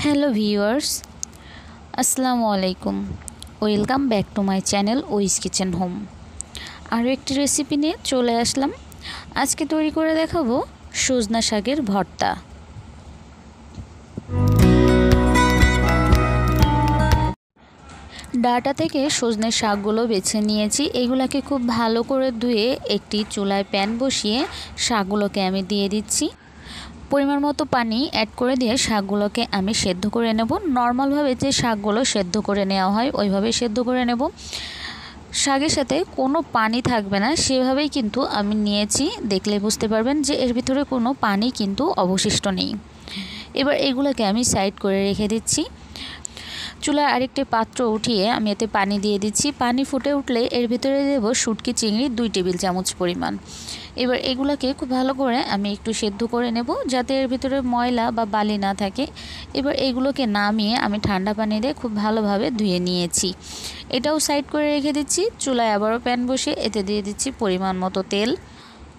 Hello viewers, আসসালামু আলাইকুম। Welcome back to my channel ওইস কিচেন হোম। আরও একটি রেসিপি নিয়ে চলে আসলাম। আজকে তৈরি করে দেখাবো সজনা শাকের ভর্তা। ডাঁটা থেকে সজনের শাকগুলো বেছে নিয়েছি। এগুলাকে খুব ভালো করে ধুয়ে একটি চুলায় প্যান বসিয়ে শাকগুলোকে আমি দিয়ে দিচ্ছি। পরিমাণ মতো পানি অ্যাড করে দিয়ে শাকগুলোকে আমি সেদ্ধ করে নেব। নর্মালভাবে যে শাকগুলো সেদ্ধ করে নেওয়া হয় ওইভাবেই সেদ্ধ করে নেব। শাকের সাথে কোনো পানি থাকবে না, সেভাবেই কিন্তু আমি নিয়েছি। দেখলে বুঝতে পারবেন যে এর ভিতরে কোনো পানি কিন্তু অবশিষ্ট নেই। এবার এগুলোকে আমি সাইড করে রেখে দিচ্ছি। চুলায় আরেকটি পাত্র উঠিয়ে আমি এতে পানি দিয়ে দিচ্ছি। পানি ফুটে উঠলে এর ভিতরে দেব শুটকি চিংড়ি 2 টেবিল চামচ পরিমাণ। এবার এগুলোকে খুব ভালো করে আমি একটু সেদ্ধ করে নেব, যাতে এর ভিতরে ময়লা বা বালি না থাকে। এবার এগুলোকে নামিয়ে আমি ঠান্ডা পানি দিয়ে খুব ভালোভাবে ধুয়ে নিয়েছি। এটাও সাইড করে রেখে দিচ্ছি। চুলায় আবারও প্যান বসিয়ে এতে দিয়ে দিচ্ছি পরিমাণ মতো তেল।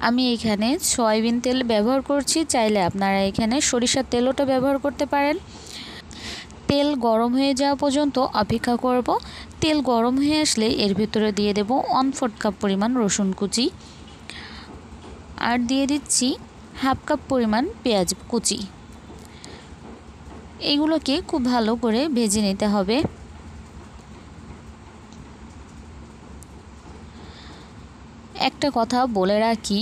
আমি এখানে সয়াবিন তেল ব্যবহার করছি, চাইলে আপনারা এখানে সরিষার তেলটা ব্যবহার করতে পারেন। তেল গরম হয়ে যাওয়া পর্যন্ত অপেক্ষা করব। তেল গরম হয়ে আসলে এর ভিতরে দিয়ে দেব 1/4 কাপ পরিমাণ রসুন কুচি, আর দিয়ে দিচ্ছি 1/2 কাপ পরিমাণ পেঁয়াজ কুচি। এইগুলোকে খুব ভালো করে ভেজে নিতে হবে। একটা কথা বলে রাখি,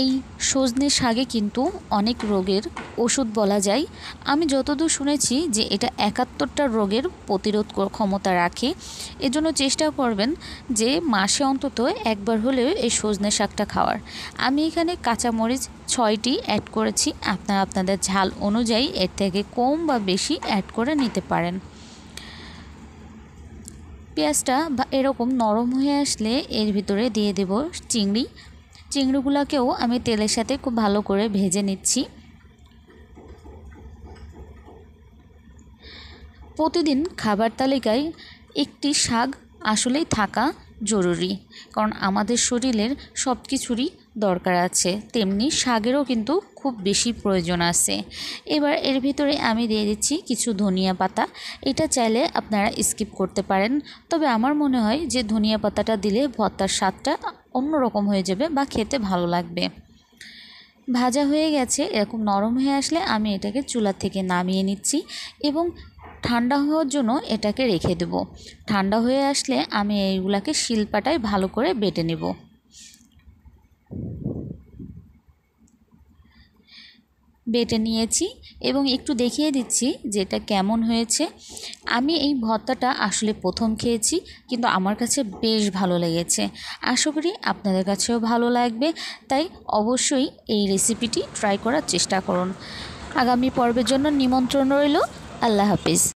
এই সজনে শাকে কিন্তু অনেক রোগের ওষুধ বলা যায়। আমি যতদূর শুনেছি যে এটা 71টা রোগের প্রতিরোধ ক্ষমতা রাখে। এজন্য চেষ্টা করবেন যে মাসে অন্তত একবার হলেও এই সজনে শাকটা খাওয়ার। আমি এখানে কাঁচামরিচ 6টি অ্যাড করেছি। আপনারা আপনাদের ঝাল অনুযায়ী এর থেকে কম বা বেশি অ্যাড করে নিতে পারেন। পেঁয়াজটা এরকম নরম হয়ে আসলে এর ভিতরে দিয়ে দেব চিংড়িগুলোকেও আমি তেলের সাথে খুব ভালো করে ভেজে নিচ্ছি। প্রতিদিন খাবার তালিকায় একটি শাক আসলেই থাকা জরুরি, কারণ আমাদের শরীরের সব কিছুরই দরকার আছে, তেমনি শাকেরও কিন্তু খুব বেশি প্রয়োজন আছে। এবার এর ভিতরে আমি দিয়ে দিচ্ছি কিছু ধনিয়া পাতা। এটা চাইলে আপনারা স্কিপ করতে পারেন, তবে আমার মনে হয় যে ধনিয়া পাতাটা দিলে ভর্তার স্বাদটা অন্যরকম হয়ে যাবে বা খেতে ভালো লাগবে। ভাজা হয়ে গেছে, এরকম নরম হয়ে আসলে আমি এটাকে চুলা থেকে নামিয়ে নিচ্ছি এবং ঠান্ডা হওয়ার জন্য এটাকে রেখে দেব। ঠান্ডা হয়ে আসলে আমি এইগুলাকে শিলপাটায় ভালো করে বেটে নেব। বেটে নিয়েছি এবং একটু দেখিয়ে দিচ্ছি যে এটা কেমন হয়েছে। আমি এই ভর্তাটা আসলে প্রথম খেয়েছি, কিন্তু আমার কাছে বেশ ভালো লেগেছে। আশা করি আপনাদের কাছেও ভালো লাগবে, তাই অবশ্যই এই রেসিপিটি ট্রাই করার চেষ্টা করুন। আগামী পর্বের জন্য নিমন্ত্রণ রইল। আল্লাহ হাফিজ।